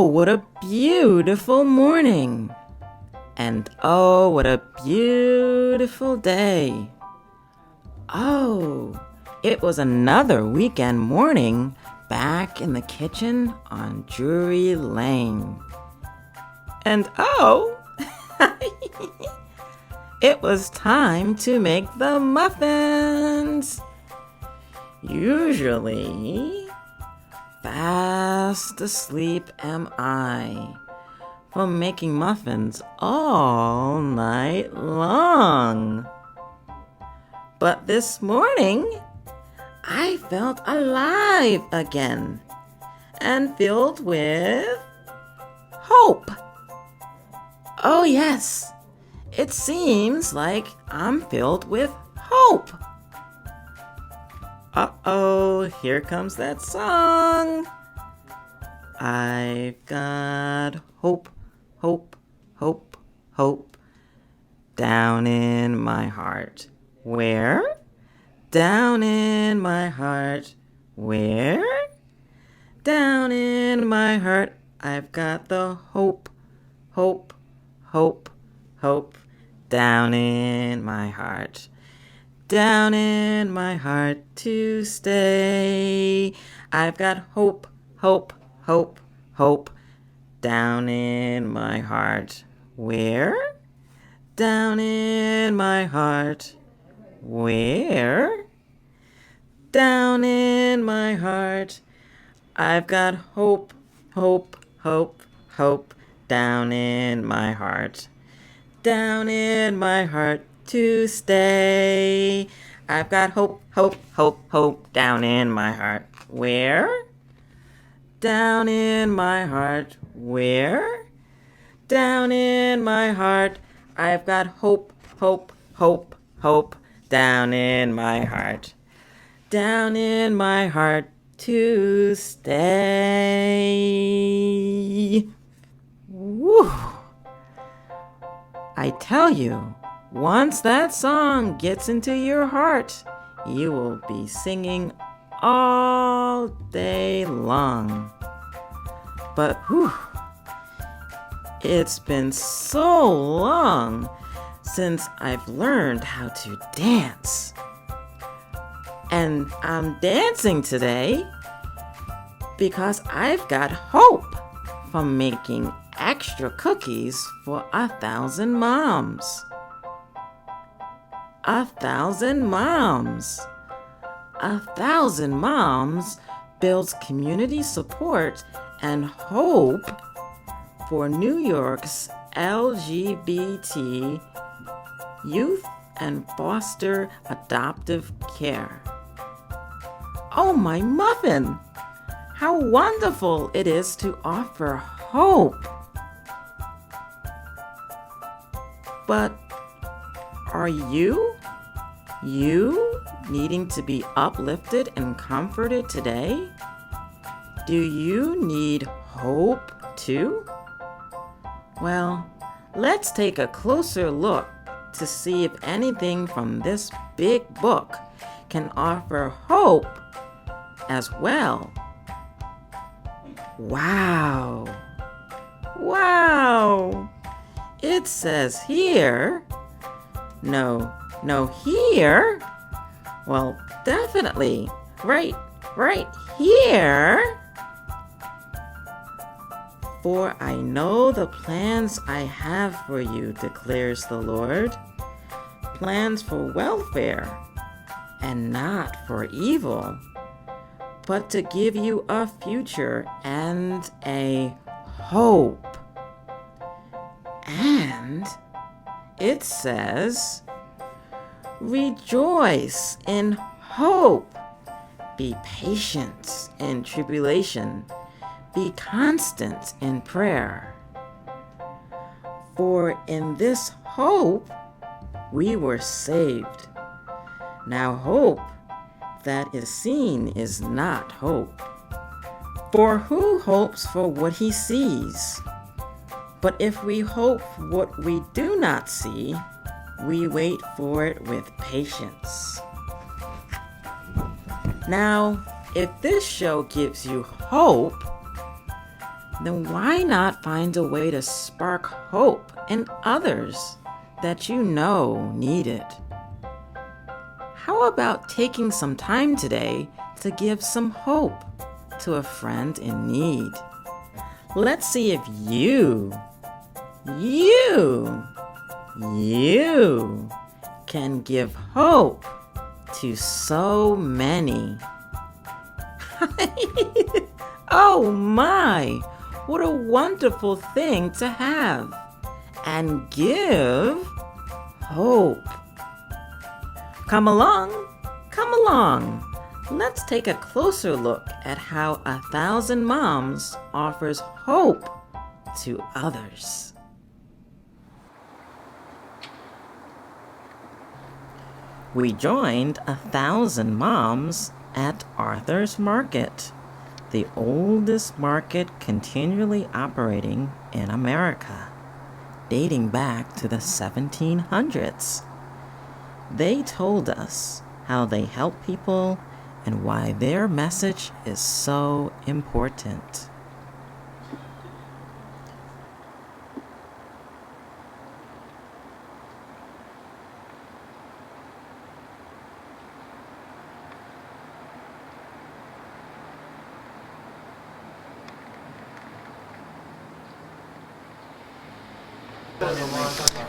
Oh, what a beautiful morning! And oh, what a beautiful day! Oh, it was another weekend morning back in the kitchen on Drury Lane. And oh, it was time to make the muffins! Usually, fast asleep am I from making muffins all night long. But this morning, I felt alive again and filled with hope. Oh yes, it seems like I'm filled with hope. Uh-oh, here comes that song. I've got hope, hope, hope, hope down in my heart. Where? Down in my heart. Where? Down in my heart. I've got the hope, hope, hope, hope down in my heart. Down in my heart to stay. I've got hope, hope, hope, hope down in my heart. Where? Down in my heart. Where? Down in my heart. I've got hope, hope, hope, hope down in my heart. Down in my heart to stay. I've got hope, hope, hope, hope down in my heart. Where? Down in my heart. Where? Down in my heart. I've got hope, hope, hope, hope down in my heart. Down in my heart to stay. Woo! I tell you, once that song gets into your heart, you will be singing all day long. But whew, it's been so long since I've learned how to dance. And I'm dancing today because I've got hope from making extra cookies for 1,000 moms. 1,000 moms. 1,000 moms builds community support and hope for New York's LGBT youth and foster adoptive care. Oh, my Muffin! How wonderful it is to offer hope. But are you needing to be uplifted and comforted today? Do you need hope too? Well, let's take a closer look to see if anything from this big book can offer hope as well. Wow! Wow! It says here, no, here. Well, definitely, right here. For I know the plans I have for you, declares the Lord. Plans for welfare and not for evil, but to give you a future and a hope. And it says, rejoice in hope, be patient in tribulation, be constant in prayer. For in this hope we were saved. Now hope that is seen is not hope. For who hopes for what he sees? But if we hope for what we do not see, we wait for it with patience. Now, if this show gives you hope, then why not find a way to spark hope in others that you know need it? How about taking some time today to give some hope to a friend in need? Let's see if you can give hope to so many. Oh my, what a wonderful thing to have and give hope. Come along. Let's take a closer look at how 1,000 Moms offers hope to others. We joined 1,000 moms at Arthur's Market, the oldest market continually operating in America, dating back to the 1700s. They told us how they help people and why their message is so important.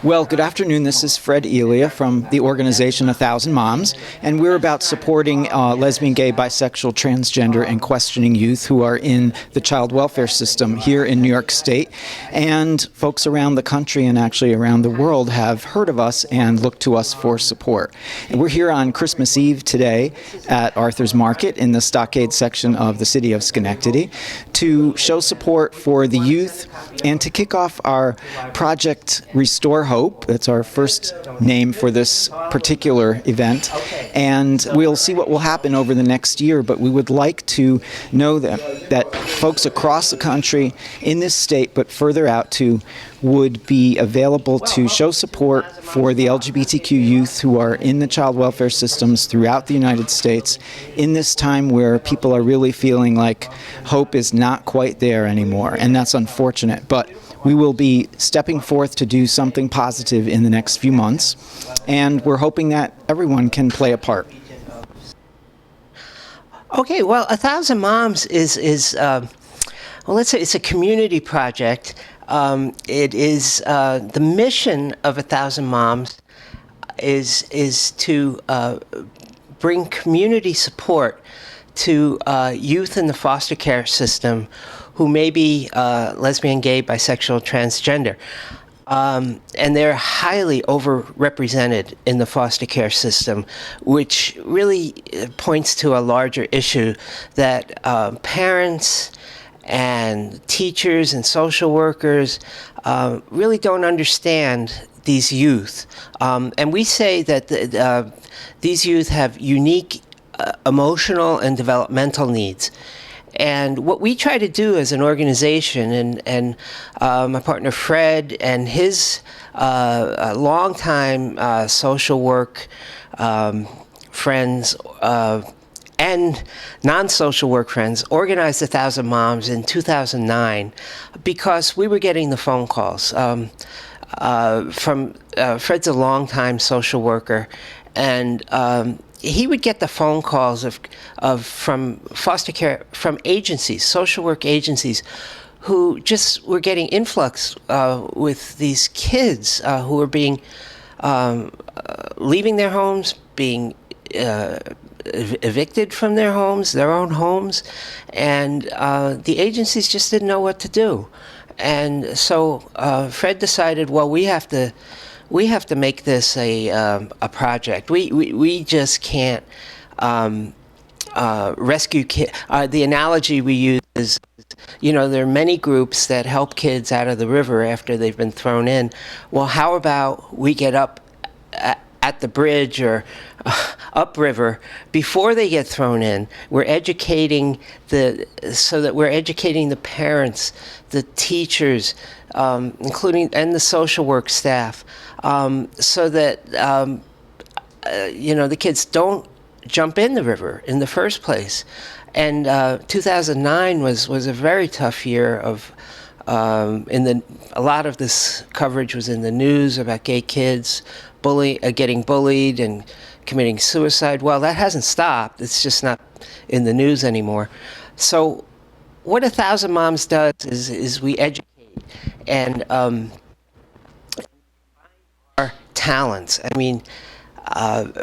Well, good afternoon. This is Fred Elia from the organization 1,000 Moms, and we're about supporting lesbian, gay, bisexual, transgender, and questioning youth who are in the child welfare system here in New York State. And folks around the country and actually around the world have heard of us and looked to us for support. And we're here on Christmas Eve today at Arthur's Market in the Stockade section of the city of Schenectady to show support for the youth and to kick off our Project Restore Hope. That's our first name for this particular event. And we'll see what will happen over the next year, but we would like to know that folks across the country, in this state, but further out too, would be available to show support for the LGBTQ youth who are in the child welfare systems throughout the United States in this time where people are really feeling like hope is not quite there anymore, and that's unfortunate. But we will be stepping forth to do something positive in the next few months, and we're hoping that everyone can play a part. Okay, well, 1,000 Moms is well, let's say it's a community project. It is the mission of 1,000 Moms is to bring community support to youth in the foster care system who may be lesbian, gay, bisexual, transgender. And they're highly overrepresented in the foster care system, which really points to a larger issue that parents and teachers and social workers really don't understand these youth. And we say that these youth have unique emotional and developmental needs. And what we try to do as an organization, and my partner Fred and his longtime social work friends and non-social work friends organized 1,000 Moms in 2009 because we were getting the phone calls from Fred's a longtime social worker, and he would get the phone calls from foster care, from agencies, social work agencies, who just were getting influx with these kids who were being leaving their homes, being evicted from their homes, their own homes, and the agencies just didn't know what to do. And so Fred decided, well, we have to make this a project. We just can't rescue kids. The analogy we use is, there are many groups that help kids out of the river after they've been thrown in. Well, how about we get up at the bridge or upriver before they get thrown in? We're educating we're educating the parents, the teachers, including, and the social work staff, so that the kids don't jump in the river in the first place. And 2009 was a very tough year of a lot of this coverage was in the news about gay kids getting bullied and committing suicide. Well, that hasn't stopped. It's just not in the news anymore. So what 1,000 Moms does is we educate and our talents. I mean,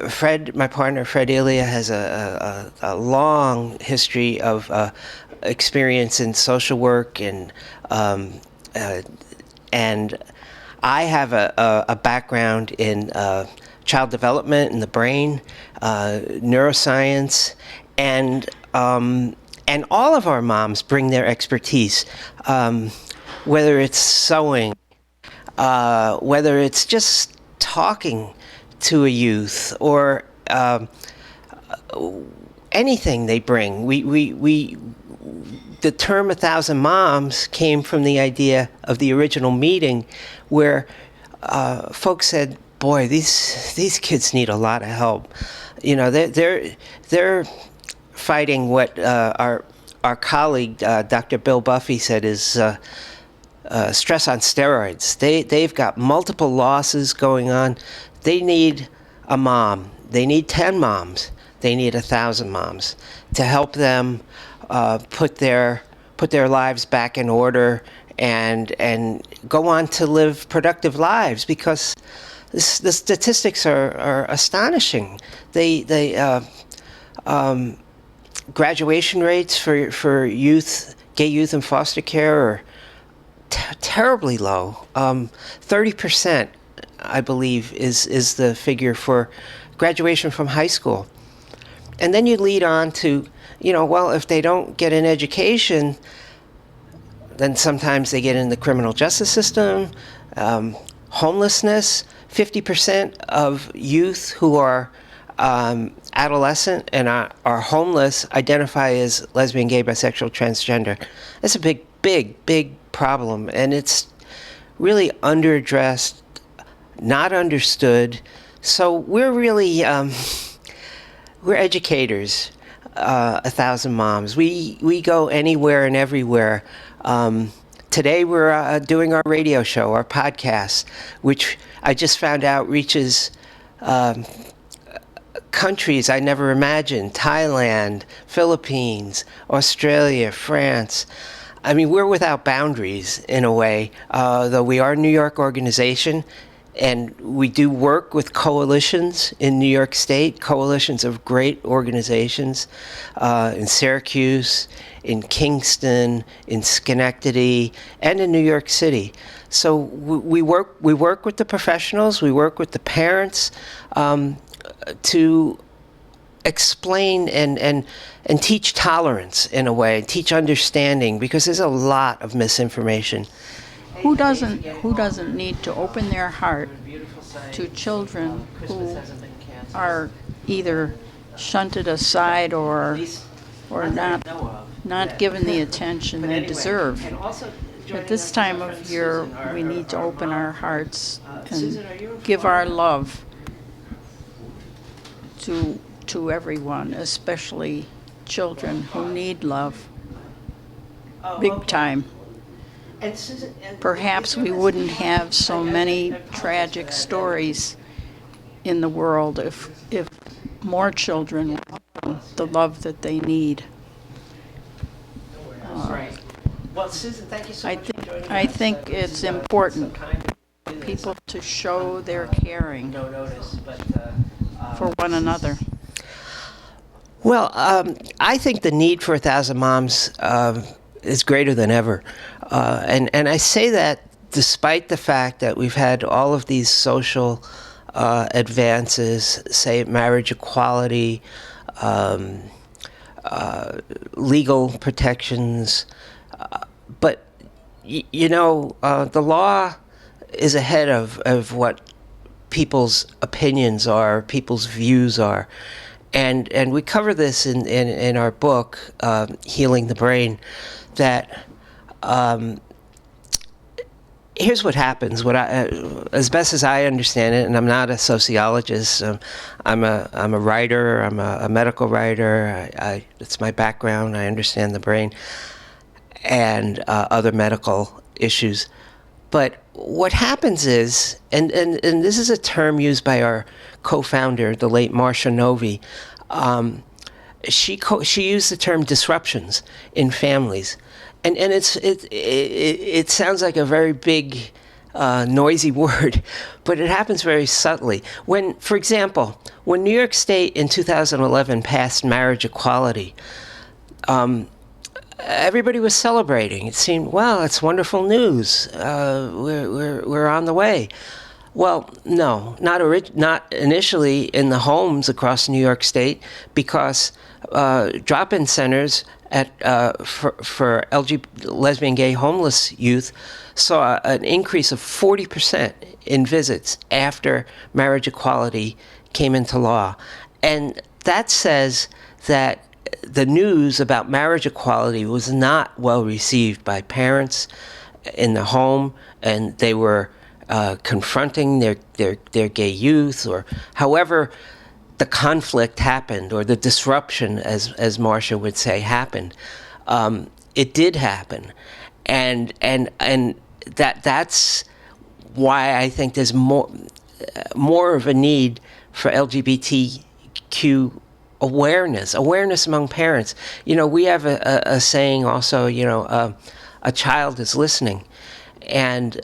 Fred, my partner, Fred Elia, has a long history of experience in social work, and I have a background in child development in the brain, neuroscience, and all of our moms bring their expertise, whether it's sewing, whether it's just talking to a youth, or anything they bring. The term 1,000 Moms came from the idea of the original meeting, where folks said, "Boy, these kids need a lot of help." You know, they're fighting what our colleague Dr. Bill Buffy said is stress on steroids. They've got multiple losses going on. They need a mom. They need 10 moms. They need 1,000 moms to help them put their lives back in order and go on to live productive lives, because the statistics are astonishing. Graduation rates for gay youth in foster care are terribly low. 30%, I believe, is the figure for graduation from high school. And then you lead on to, well, if they don't get an education, then sometimes they get in the criminal justice system, homelessness. 50% of youth who are adolescent and are homeless identify as lesbian, gay, bisexual, transgender. That's a big problem, and it's really underaddressed, not understood. So we're really we're educators, 1,000 Moms. We go anywhere and everywhere. Today we're doing our radio show, our podcast, which I just found out reaches countries I never imagined: Thailand, Philippines, Australia, France. I mean, we're without boundaries in a way, though we are a New York organization, and we do work with coalitions in New York State, coalitions of great organizations in Syracuse, in Kingston, in Schenectady, and in New York City. So we work with the professionals, we work with the parents to explain and teach tolerance in a way, teach understanding, because there's a lot of misinformation. Who doesn't need to open their heart to children who are either shunted aside or not given the attention they deserve? At this time of year, we need to open our hearts and give our love to everyone, especially children who need love big time. Perhaps we wouldn't have so many tragic stories in the world if more children were the love that they need. Well, Susan, thank you so much for joining us. I think it's important people to show their caring for one another. Well, I think the need for 1,000 Moms is greater than ever. And I say that despite the fact that we've had all of these social advances, say marriage equality, legal protections, but the law is ahead of what people's opinions are, people's views are. And we cover this in our book, Healing the Brain, that here's what happens. As best as I understand it, and I'm not a sociologist. I'm a writer. I'm a medical writer. It's my background. I understand the brain and other medical issues. But what happens is, and this is a term used by our co-founder, the late Marcia Novi. She used the term disruptions in families, and it sounds like a very big, noisy word, but it happens very subtly. For example, when New York State in 2011 passed marriage equality, everybody was celebrating. It seemed, well, it's wonderful news. We're on the way. Well, no, not initially in the homes across New York State, because drop-in centers for lesbian, gay, homeless youth saw an increase of 40% in visits after marriage equality came into law. And that says that the news about marriage equality was not well received by parents in the home, and they were confronting their gay youth, or however the conflict happened, or the disruption, as Marcia would say, happened. It did happen, and that's why I think there's more of a need for LGBTQ awareness among parents. We have a saying also, a child is listening, and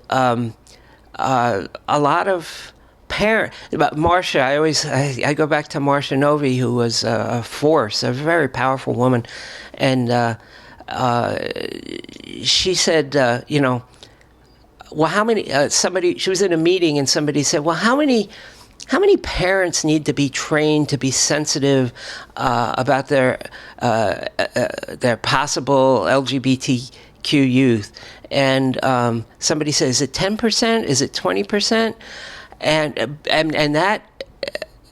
a lot of about Marcia, I go back to Marcia Novi, who was a force, a very powerful woman, and she said, well, how many? She was in a meeting, and somebody said, well, how many parents need to be trained to be sensitive about their possible LGBTQ youth? And somebody said, is it 10%? Is it 20%? And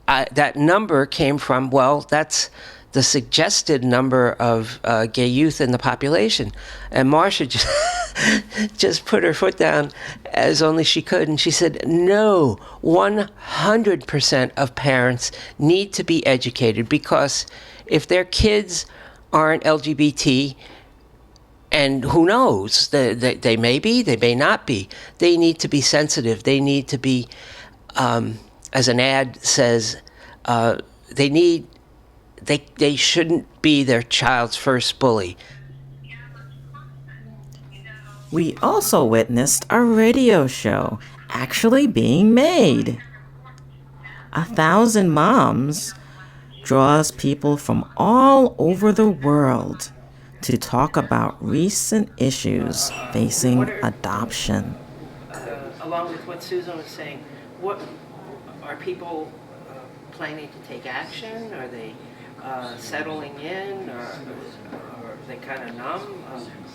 that number came from, well, that's the suggested number of gay youth in the population. And Marcia just put her foot down as only she could, and she said, no, 100% of parents need to be educated, because if their kids aren't LGBT, and who knows, they may be, they may not be, they need to be sensitive. They need to be, as an ad says, they shouldn't be their child's first bully. We also witnessed a radio show actually being made. 1,000 Moms draws people from all over the world to talk about recent issues facing adoption. Along with what Susan was saying, what are people planning to take action? Are they settling in, or are they kind of numb?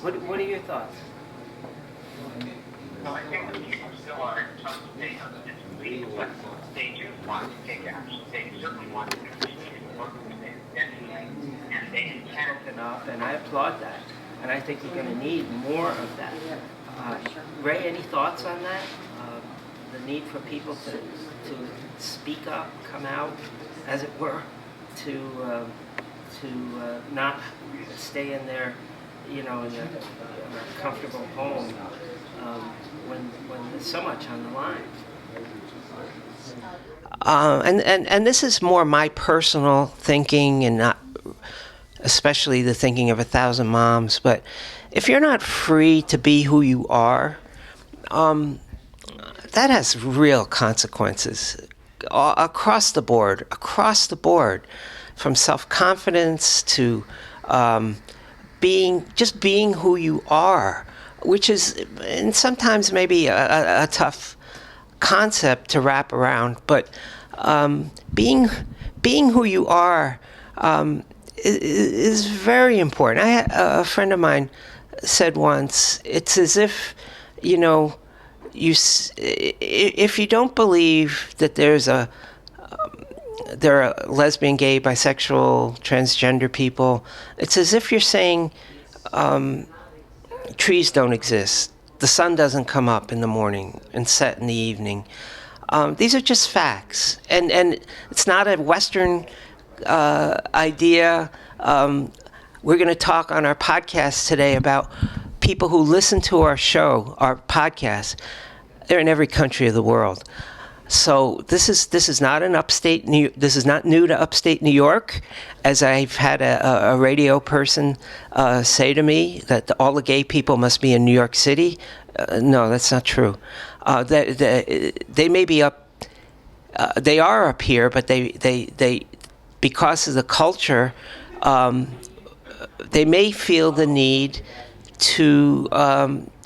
What are your thoughts? No, I think that people still are in some state of disbelief, but they do want to take action. They certainly want to continue to work with their identity, and they intend enough, and I applaud that. And I think we're going to need more of that. Ray, any thoughts on that? The need for people to speak up, come out, as it were, to not stay in their, in their comfortable home when there's so much on the line. And this is more my personal thinking, and not especially the thinking of 1,000 Moms. But if you're not free to be who you are, that has real consequences across the board, from self-confidence to being who you are, which is, and sometimes maybe a tough concept to wrap around, but being who you are is very important. A friend of mine said once, it's as if, if you don't believe that there are lesbian, gay, bisexual, transgender people, it's as if you're saying trees don't exist, the sun doesn't come up in the morning and set in the evening. These are just facts, and it's not a Western idea. We're going to talk on our podcast today about people who listen to our show, our podcast. They're in every country of the world. So this is not this is not new to upstate New York, as I've had a radio person say to me that all the gay people must be in New York City. No, that's not true. They may be up. They are up here, but they because of the culture, they may feel the need to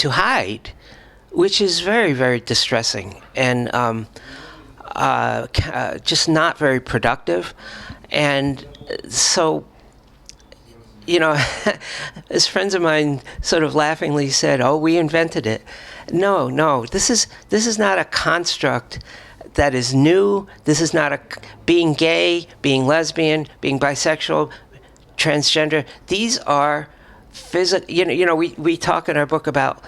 hide, which is very, very distressing and just not very productive. And so, as friends of mine sort of laughingly said, "Oh, we invented it." No, this is not a construct that is new. This is not being gay, being lesbian, being bisexual, transgender. These are physical. We talk in our book about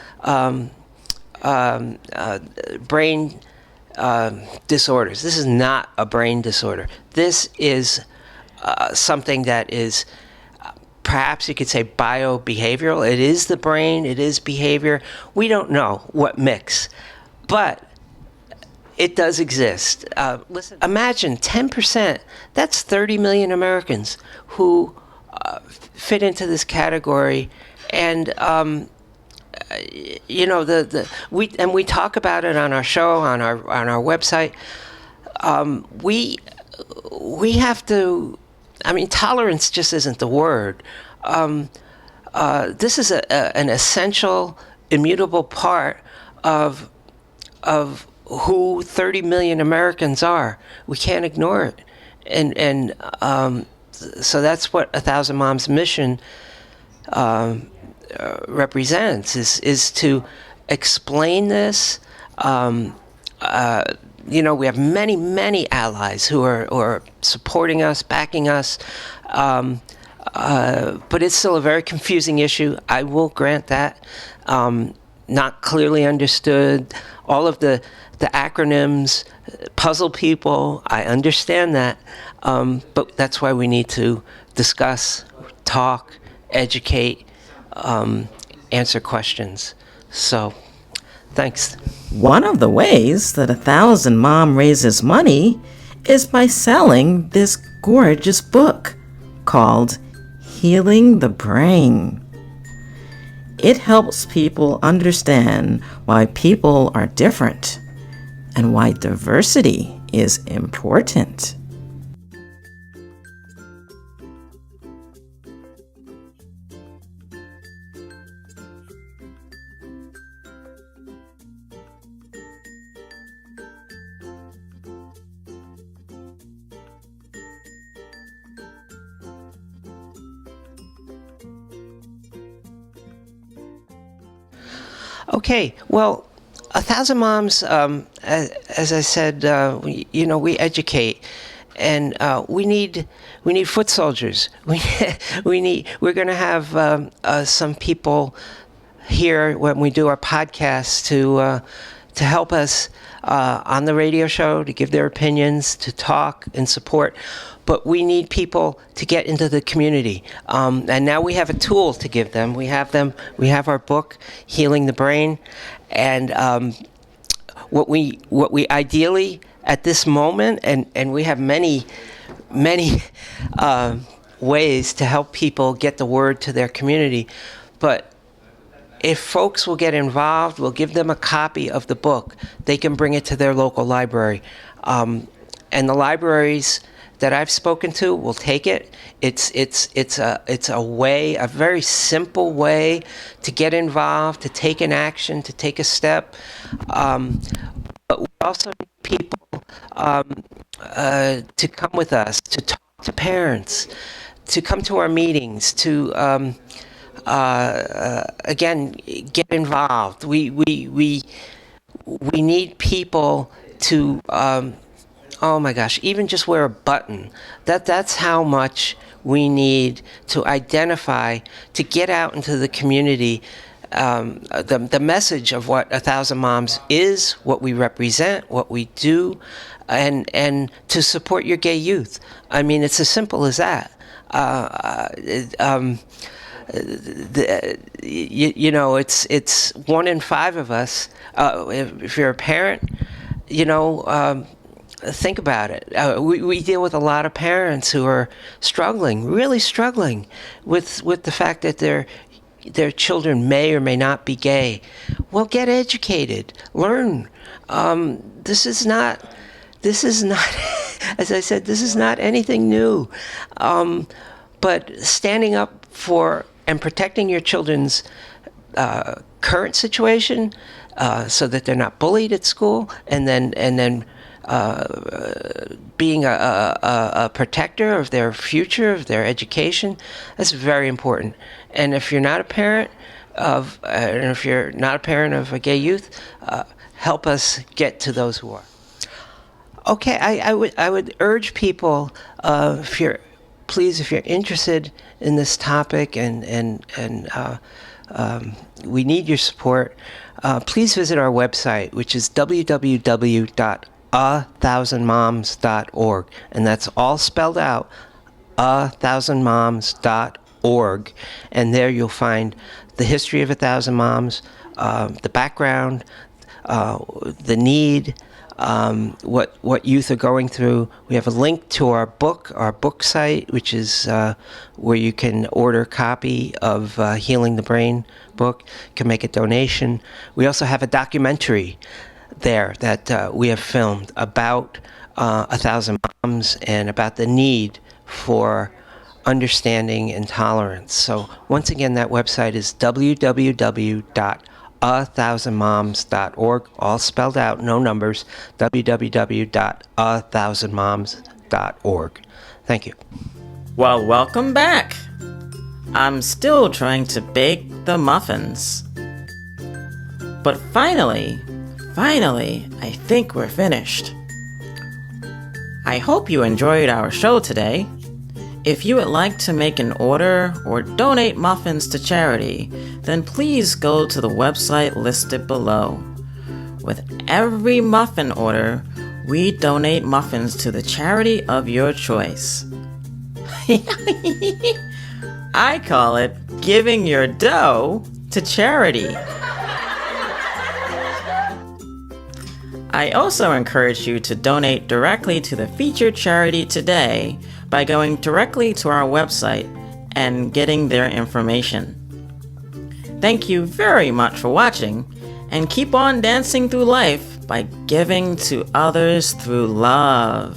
brain disorders. This is not a brain disorder. This is something that is perhaps you could say bio-behavioral. It is the brain. It is behavior. We don't know what mix, but it does exist. Listen, imagine 10%. That's 30 million Americans who fit into this category, and we talk about it on our show, on our website. We have to. I mean, tolerance just isn't the word. This is an essential, immutable part of who 30 million Americans are. We can't ignore it, and so that's what 1,000 Moms mission represents is to explain this. We have many allies who are supporting us, backing us, but it's still a very confusing issue. I will grant that. Not clearly understood. All of the acronyms puzzle people. I understand that, but that's why we need to discuss, talk, educate, answer questions. So, thanks. One of the ways that 1,000 Mom raises money is by selling this gorgeous book called Healing the Brain. It helps people understand why people are different and why diversity is important. Okay, well, 1,000 Moms, as I said, we educate, and we need foot soldiers. We're going to have some people here when we do our podcast to help us on the radio show, to give their opinions, to talk and support. But we need people to get into the community. And now we have a tool to give them. We have our book, Healing the Brain. And what we ideally at this moment, and we have many ways to help people get the word to their community. But if folks will get involved, we'll give them a copy of the book. They can bring it to their local library. And the libraries that I've spoken to will take it. It's a way, a very simple way to get involved, to take an action, to take a step. But we also need people to come with us, to talk to parents, to come to our meetings, to again get involved. We need people to. Oh my gosh, even just wear a button. That's how much we need to identify, to get out into the community the message of what 1,000 Moms is, what we represent, what we do, and to support your gay youth. I mean, it's as simple as that. You know, it's 1 in 5 of us. If you're a parent, you know, think about it. We deal with a lot of parents who are struggling, really struggling with the fact that their children may or may not be gay. Well, get educated, learn. This is not, as I said, this is not anything new. But standing up for and protecting your children's current situation, so that they're not bullied at school, and then being a protector of their future, of their education, that's very important. And if you're not a parent of a gay youth, help us get to those who are. Okay, I would urge people, if you're interested in this topic and we need your support, please visit our website, which is www.1000moms.org, and that's all spelled out, 1000moms.org, and there you'll find the history of 1,000 Moms, the background, the need, what youth are going through. We have a link to our book site, which is where you can order a copy of Healing the Brain book. You can make a donation. We also have a documentary there that we have filmed about 1,000 Moms and about the need for understanding and tolerance. So once again, that website is www.1000moms.org, all spelled out, no numbers, www.1000moms.org. Thank you. Well, welcome back. I'm still trying to bake the muffins. But finally, I think we're finished. I hope you enjoyed our show today. If you would like to make an order or donate muffins to charity, then please go to the website listed below. With every muffin order, we donate muffins to the charity of your choice. I call it giving your dough to charity. I also encourage you to donate directly to the featured charity today by going directly to our website and getting their information. Thank you very much for watching, and keep on dancing through life by giving to others through love.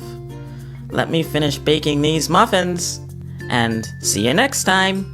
Let me finish baking these muffins, and see you next time.